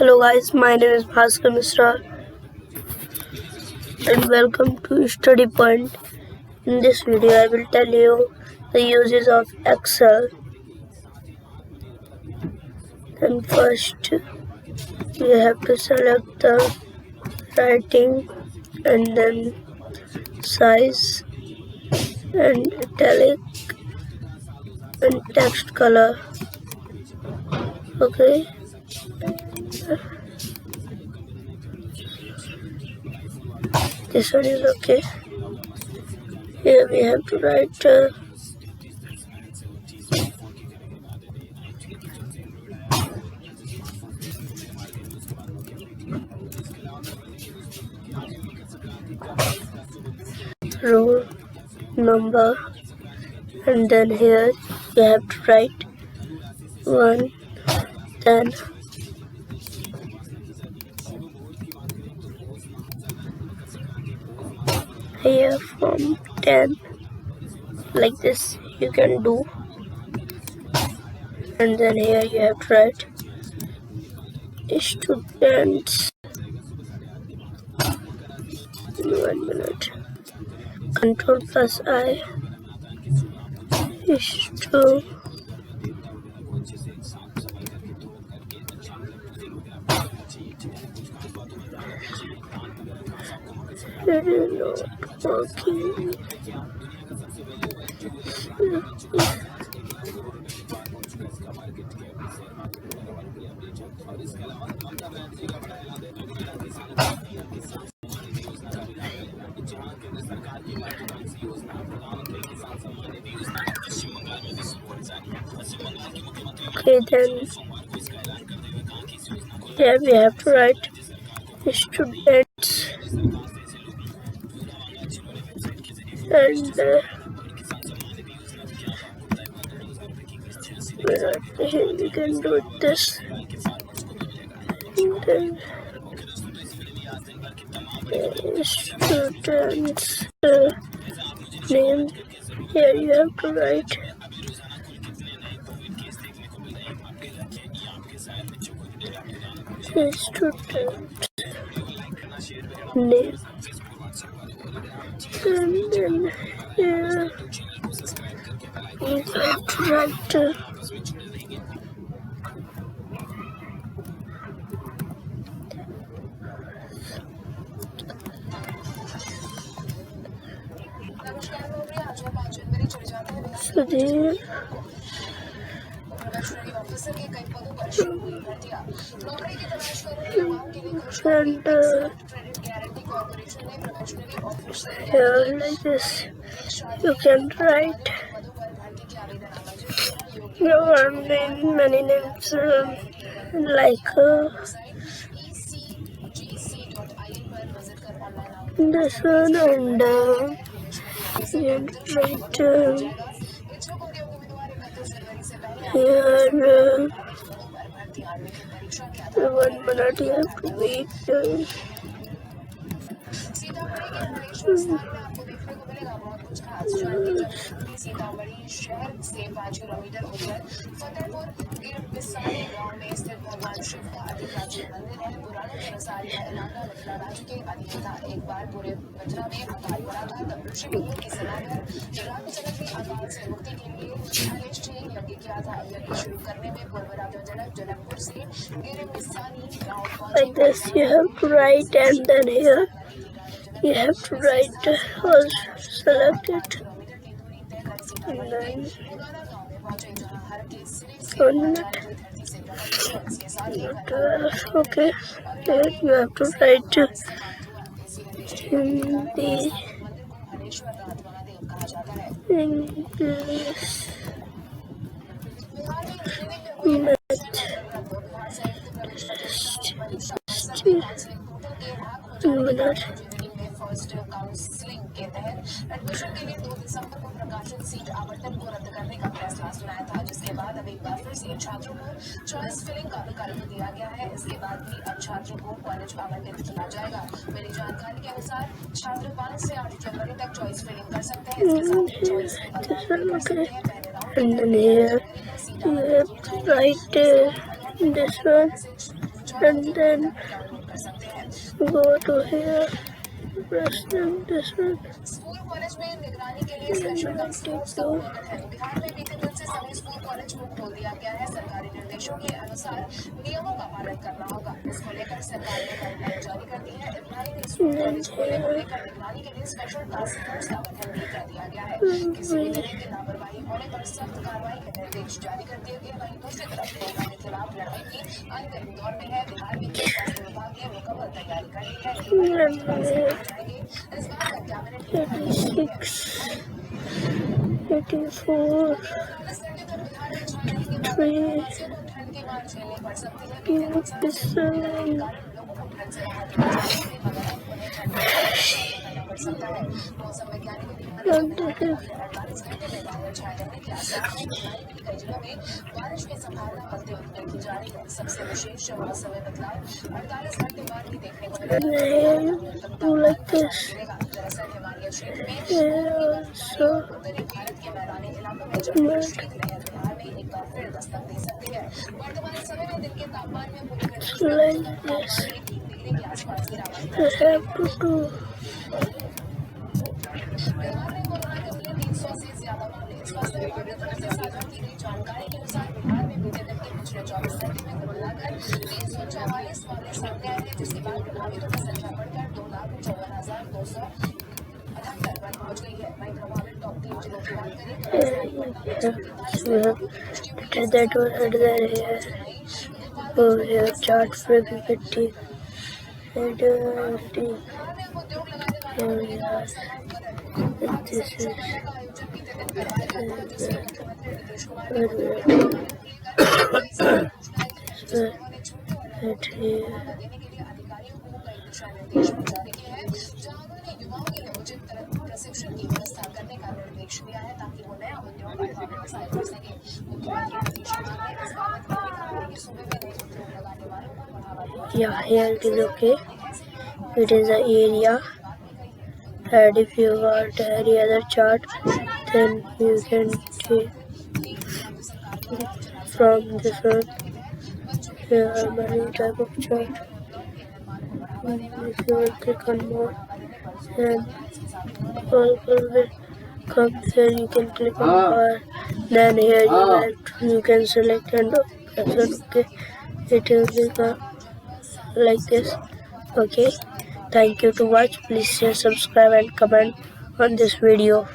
Hello guys, my name is Bhaskar Mishra and welcome to Study Point. In this video I will tell you the uses of Excel. And first you have to select the writing and then size and italic and text color. Okay. This one is okay. Here we have to write roll number, and then here you have to write 1, then here from 10, like this you can do, and then here you have to write students. 1 minute. Control plus I is to it is not working. Okay, then here we have to write students, and we can do this, and then students name. Here you have to write student name, and then here you have to write Sudhir and here like this you can write your name, many names like this one, and you write here 1 minute you have to wait. Sitamarhi शहर से 5 kilometre उत्तर फतेहपुर गिरमिसानी गांव में स्थित भगवान शिव का अति प्राचीन मंदिर है। पुराणों के अनुसार यह इलाका मथुरा राज्य के अधीन था। एक बार पूरे मथुरा में अकाल पड़ा था, तब ऋषि मुनियों की सलाह पर रामचंद्र ने अकाल से मुक्ति के लिए अनिष्ठीय यज्ञ किया था। यज्ञ शुरू करने में पूर्व राजा जनकपुर से गिरमिसानी गांव पहुंचे। Like this you have to write, and then here you have to write or select it, and then 1 minute. Okay, here you have to write Hindi, English, first counselling के तहत एडमिशन के लिए 2 दिसंबर को प्रकाशित सीट आवंटन को रद्द करने का फैसला सुनाया था, जिसके बाद अब एक बार फिर से छात्रों को चॉइस फिलिंग का विकल्प दिया गया है। इसके बाद भी अब छात्रों को कॉलेज आवंटित किया जाएगा। मेरी जानकारी के अनुसार छात्र 5 से 8 जनवरी तक चॉइस फिलिंग कर सकते हैं। इसके साथ ही चॉइस में बदलाव कर सकते हैं। पहले round and then here you have to write this one. and then go to here, press them this one. School college में निगरानी के लिए स्पेशल टास्क फोर्स का गठन। बिहार में बीते दिन से सभी स्कूल कॉलेज को खोल दिया गया है। सरकारी निर्देशों के अनुसार नियमों का पालन करना होगा। इसको लेकर सरकार ने गाइडलाइन जारी कर दी है। इब्राहिमी स्कूल कॉलेज खोलने को लेकर निगरानी के लिए स्पेशल टास्क फोर्स का गठन भी कर दिया गया है। किसी भी तरह की लापरवाही होने पर सख्त कार्रवाई के निर्देश जारी कर दिए गए। वहीं दूसरी तरफ कोरोना के खिलाफ लड़ाई की अंतिम दौर में है। बिहार में स्वास्थ्य विभाग ने मुकम्मल तैयारी कर ली है। इस बात का कैबिनेट 86, 84, 3, 27, मौसम वैज्ञानिकों की 48 घंटे में बादल छाए रहने के आसार हैं। कई जिलों में बारिश की संभावना बनते हुए देखी जा रही है। सबसे विशेष मौसम में बदलाव 48 घंटे बाद ही देखने को मिलेगा। दरअसल हिमालय क्षेत्र में उत्तरी भारत के मैदानी इलाकों में जब शीतलहर बिहार में एक बार फिर दस्तक दे सकती है। वर्तमान समय में दिन के तापमान में पूरी डिग्री के आसपास गिरावट। बिहार में कोरोना के मिले 300 से ज्यादा मामले। स्वास्थ्य विभाग की तरफ से साझा की गई जानकारी के अनुसार बिहार में बीते दिन के पिछले 24 घंटे में कुल मिलाकर 344 मामले सामने आए हैं, जिसके बाद प्रभावितों की संख्या बढ़कर 2,54,278 पर पहुंच गई है। वहीं प्रभावित टॉप 3 जिलों की बात प्रशिक्षण की व्यवस्था करने का निर्देश दिया है ताकि वो नया उद्योग अथवा व्यवसाय कर सके। मुख्यमंत्री नीतीश कुमार ने इस बाबत में भी कहा कि सूबे में नए उद्योग लगाने वालों को बढ़ावा दिया। Yeah, here it is okay. It is the area. And if you want any other chart, then you can take from this one. There are many type of chart. If you want to click on more, then all will come here. You can click on more. Then here you can select and press OK. It will become like this. Okay. Thank you to watch. Please share, subscribe and comment on this video.